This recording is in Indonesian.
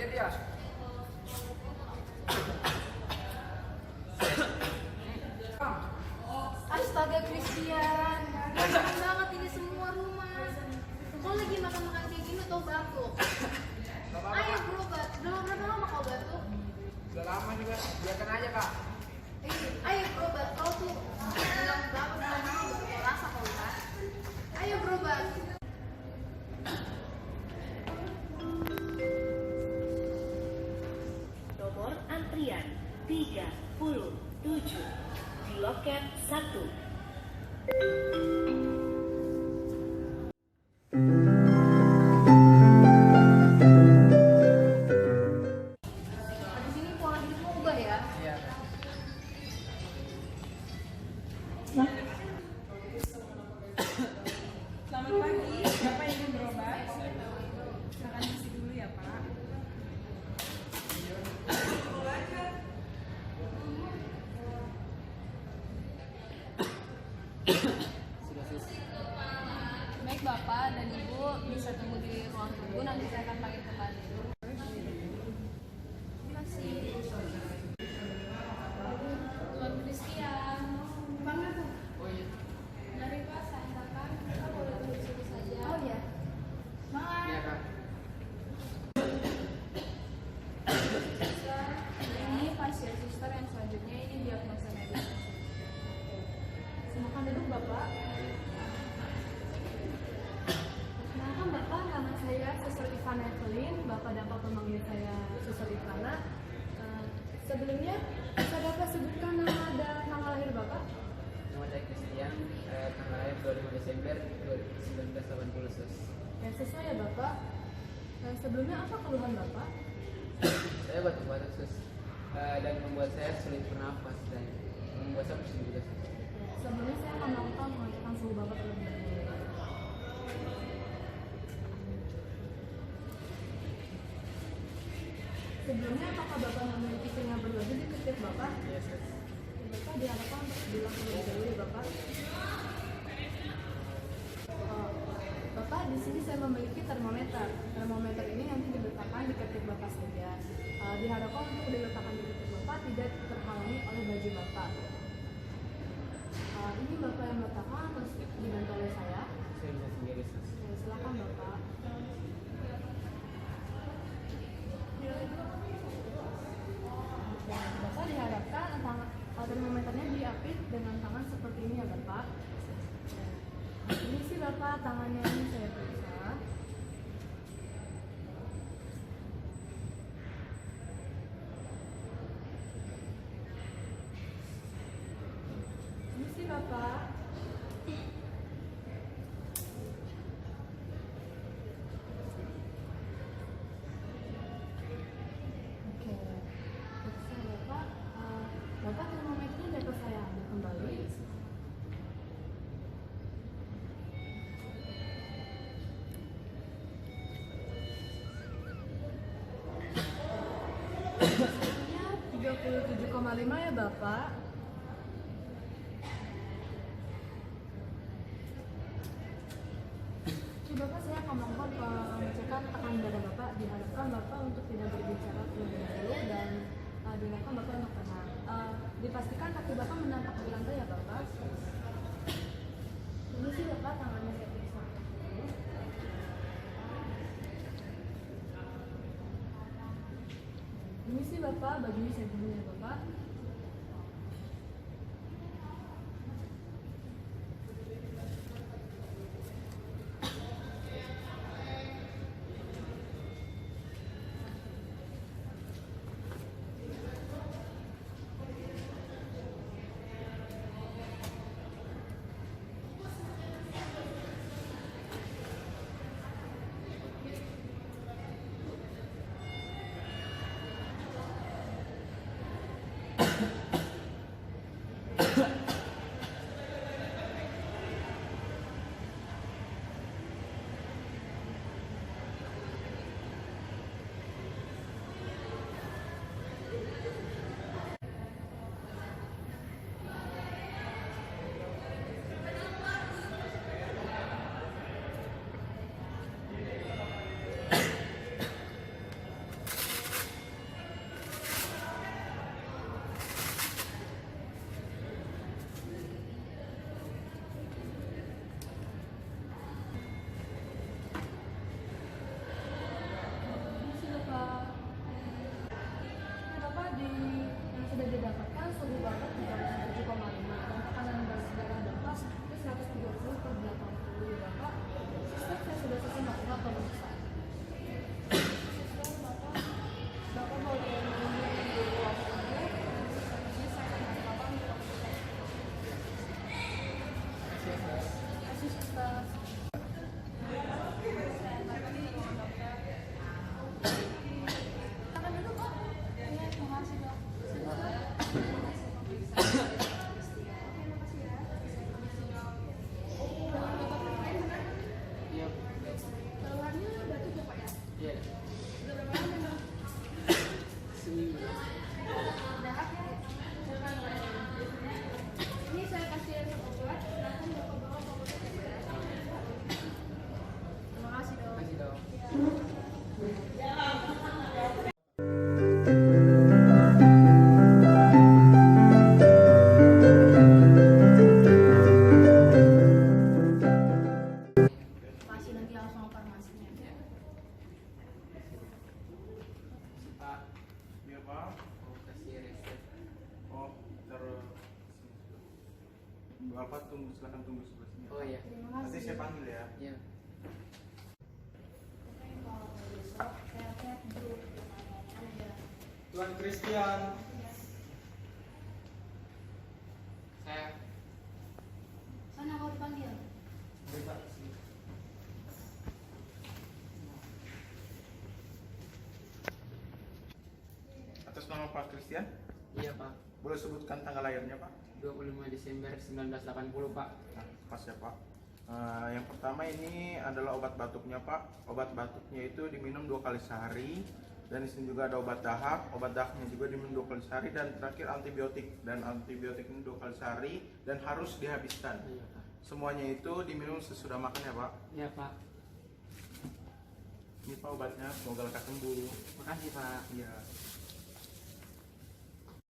aja dia. Astaga Christian, banyak banget ini semua rumah. Kau lagi makan-makan kayak gini tau batuk. Ayo berobat, udah berapa lama kau batuk? Udah lama juga, biarkan aja kak. Ayo berobat, kau tuh bilang berapa bulan lama kau rasa kau kan? Ayo berobat. Nomor antrian 37 di loket 1. Habis ini pola hidupmu ubah ya. Iya. Selamat pagi, Bapak ingin berobat? Silakan isi dulu ya Pak. Baik Bapak dan Ibu bisa tunggu di ruang tunggu, nanti saya akan panggil kembali. Terima kasih. Tuan Christian. Mana tuh? Oh iya. Dari Pak saya antarkan. Kita boleh tunggu di sini saja. Oh iya. Semangat. Iya kak. Ini pasien suster yang selanjutnya, ini diagnosa medis. Silakan duduk Bapak. Kenalkan Bapak, nama saya Suster Ivana Evelyn. Bapak dapat memanggil saya Suster Ivana. Sebelumnya, bisa Bapak sebutkan nama dan tanggal lahir Bapak? Nama saya Christian, tanggal lahir 25 Desember 1980 sus. Ya, sesuai ya Bapak. Sebelumnya apa keluhan Bapak? Saya batuk-batuk sus, dan membuat saya sulit bernafas dan membuat saya pusing juga sus. Sebelumnya saya akan melakukan pengecekan suhu Bapak terlebih dahulu. Sebelumnya apakah Bapak memiliki keringat berlebih di ketiak Bapak? Iya sus. Bapak diharapkan untuk bilang terlebih dahulu ya Bapak. Bapak, di sini saya memiliki termometer. Termometer ini nanti diletakkan di ketiak Bapak saja. Diharapkan untuk diletakkan di ketiak Bapak tidak terhalangi oleh baju Bapak. Ini Bapak yang meletakkan harus dibantu oleh saya. Saya bisa sendiri sus. Oke, silakan Bapak. Bapak diharapkan termometernya diapit dengan tangan seperti ini ya Bapak. Ini sih Bapak, tangannya ini saya periksa. Ini sih Bapak. Oke, periksa Bapak. Bapak termometernya dapat saya ambil kembali. Hasilnya 37,5 ya Bapak. Oke Bapak, saya akan melakukan pengecekan tekanan darah Bapak. Diharapkan Bapak untuk tidak berbicara terlebih dahulu dan diharapkan Bapak untuk tenang. Dipastikan kaki Bapak menampak di lantai ya Bapak. Ini sih Bapak, tangannya saya periksa. Ini sih Bapak, bajunya saya dulu ya Bapak. silakan tunggu sebelah sini. Oh iya. Terima Nanti kasih. saya panggil ya. Iya. Kalau besok saya cek grup aja. Tuan Christian. Saya Sana kau dipanggil. Atas nama Pak Christian, iya Pak. boleh sebutkan tanggal lahirnya Pak? 25 Desember 1980 Pak. Nah, pas ya Pak. Yang pertama ini adalah obat batuknya Pak. Obat batuknya itu diminum 2 kali sehari. Dan di sini juga ada obat dahak. Obat dahaknya juga diminum 2 kali sehari. Dan terakhir antibiotik. Dan antibiotik ini 2 kali sehari dan harus dihabiskan. Iya Pak. Semuanya itu diminum sesudah makan ya Pak. Iya Pak. Ini Pak obatnya, semoga lekas sembuh. Makasih Pak. Iya.